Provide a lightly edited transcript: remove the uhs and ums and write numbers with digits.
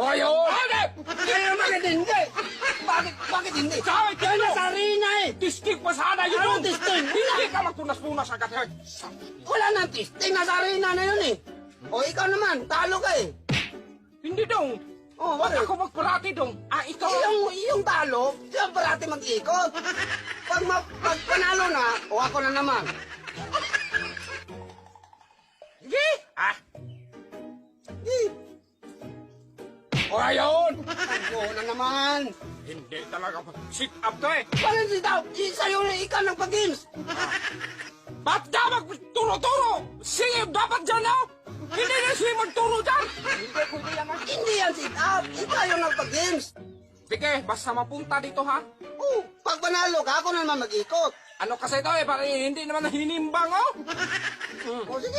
O, yun! Kaya bakit hindi? Bakit hindi? Sabi Kaya kayo! nasa arena eh. Tistig pa sana yun! Anong tistig? Hindi ka magpunas-punas agad. Wala nang testing, nasa arena na yun eh. O ikaw naman, talo ka eh. Hindi dong. Oh, Ba't bakit? ako magparati dong? Ah, ikaw? Yung talo, siya parati mag-ikot. Pag panalo na, o ako na naman. Sige! Ah, Eh, o ayun! ako na naman. Hindi talaga. Sit up to eh. Parang si Tao, sa'yo na ikaw ng pag-games. Ba't ka magturo-turo? Sige, dapat dyan na! Hindi na siya magturo dyan! Hindi pwede yan ah. Hindi yan sit up, ikaw yung nagpag-games. Sige, basta mapunta dito ha. Oh, pag panalo ka, ako na naman mag-ikot. Ano kasi ito eh, parang hindi naman hinimbang oh. O sige.